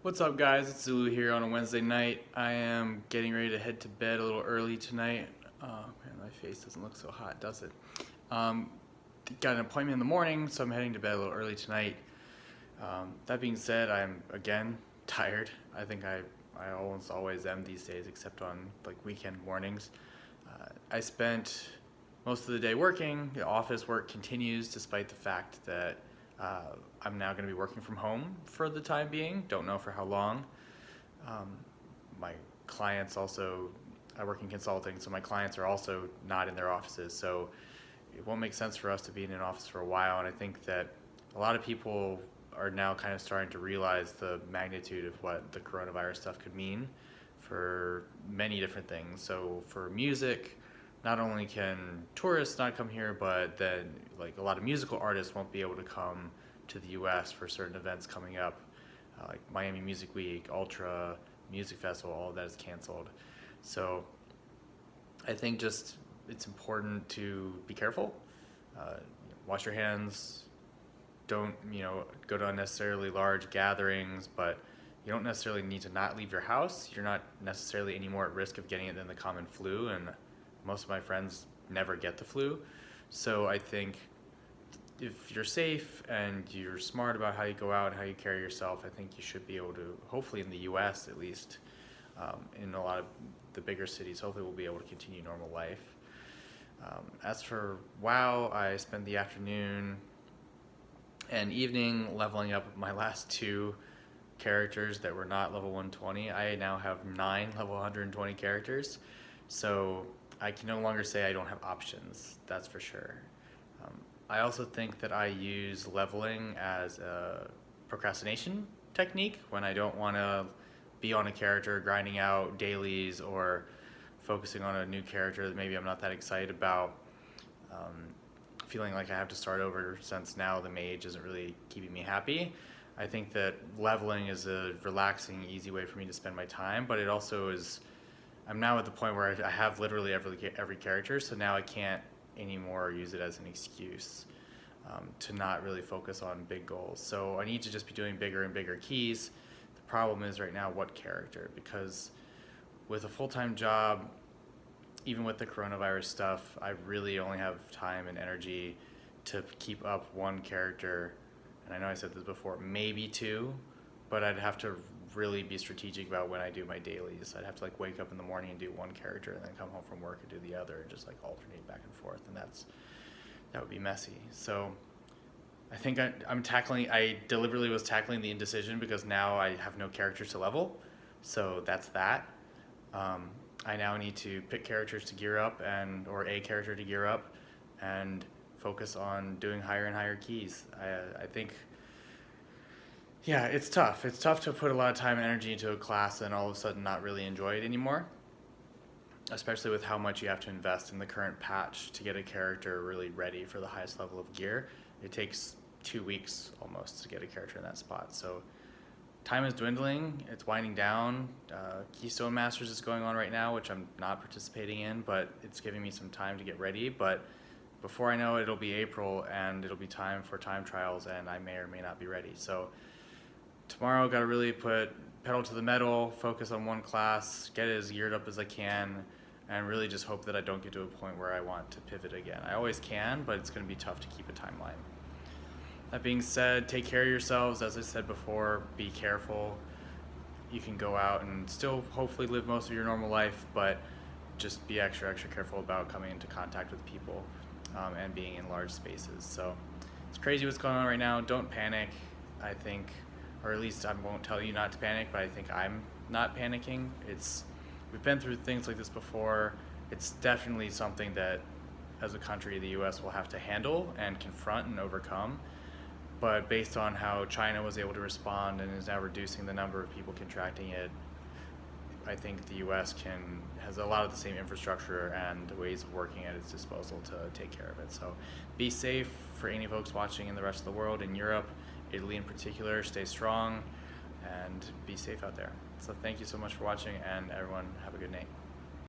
What's up, guys? It's Zulu here on a Wednesday night. I am getting ready to head to bed a little early tonight. Man, my face doesn't look so hot, does it? Um, Got an appointment in the morning, so I'm heading to bed a little early tonight. That being said, I'm again tired. I think I almost always am these days, except on like weekend mornings. I spent most of the day working. The office work continues despite the fact that I'm now going to be working from home for the time being. Don't know for how long. My clients also, I work in consulting, so my clients are also not in their offices. So it won't make sense for us to be in an office for a while. And I think that a lot of people are now kind of starting to realize the magnitude of what the coronavirus stuff could mean for many different things. So for music, not only can tourists not come here, but then like a lot of musical artists won't be able to come to the US for certain events coming up, like Miami Music Week, Ultra Music Festival, all of that is canceled. So I think just it's important to be careful, wash your hands, don't go to unnecessarily large gatherings, but you don't necessarily need to not leave your house. You're not necessarily any more at risk of getting it than the common flu, and most of my friends never get the flu. So I think if you're safe and you're smart about how you go out and how you carry yourself, I think you should be able to, hopefully in the US at least, in a lot of the bigger cities, hopefully we'll be able to continue normal life. As for WoW, I spent the afternoon and evening leveling up my last two characters that were not level 120. I now have 9 level 120 characters, so I can no longer say I don't have options, that's for sure. I also think that I use leveling as a procrastination technique when I don't want to be on a character grinding out dailies or focusing on a new character that maybe I'm not that excited about, feeling like I have to start over since now the mage isn't really keeping me happy. I think that leveling is a relaxing, easy way for me to spend my time, but it also is, I'm now at the point where I have literally every character, so now I can't anymore use it as an excuse to not really focus on big goals. So I need to just be doing bigger and bigger keys. The problem is right now what character, because with a full-time job, even with the coronavirus stuff, I really only have time and energy to keep up one character. And I know I said this before, maybe two, but I'd have to really be strategic about when I do my dailies. I'd have to like wake up in the morning and do one character and then come home from work and do the other and just like alternate back and forth, and that would be messy. So I think I deliberately was tackling the Indecision because now I have no characters to level, so that's that. I now need to pick characters to gear up or a character to gear up and focus on doing higher and higher keys. I think, yeah, it's tough. It's tough to put a lot of time and energy into a class and all of a sudden not really enjoy it anymore, especially with how much you have to invest in the current patch to get a character really ready for the highest level of gear. It takes 2 weeks almost to get a character in that spot. So time is dwindling, it's winding down. Keystone Masters is going on right now, which I'm not participating in, but it's giving me some time to get ready. But before I know it, it'll be April and it'll be time for time trials, and I may or may not be ready. So tomorrow, got to really put pedal to the metal, focus on one class, get it as geared up as I can, and really just hope that I don't get to a point where I want to pivot again. I always can, but it's going to be tough to keep a timeline. That being said, take care of yourselves. As I said before, be careful. You can go out and still hopefully live most of your normal life, but just be extra careful about coming into contact with people and being in large spaces. So it's crazy what's going on right now. Don't panic, I think, or at least I won't tell you not to panic, but I think I'm not panicking. We've been through things like this before. It's definitely something that as a country, the US will have to handle and confront and overcome. But based on how China was able to respond and is now reducing the number of people contracting it, I think the US has a lot of the same infrastructure and ways of working at its disposal to take care of it. So be safe for any folks watching in the rest of the world, in Europe, Italy in particular. Stay strong and be safe out there. So thank you so much for watching, and everyone have a good night.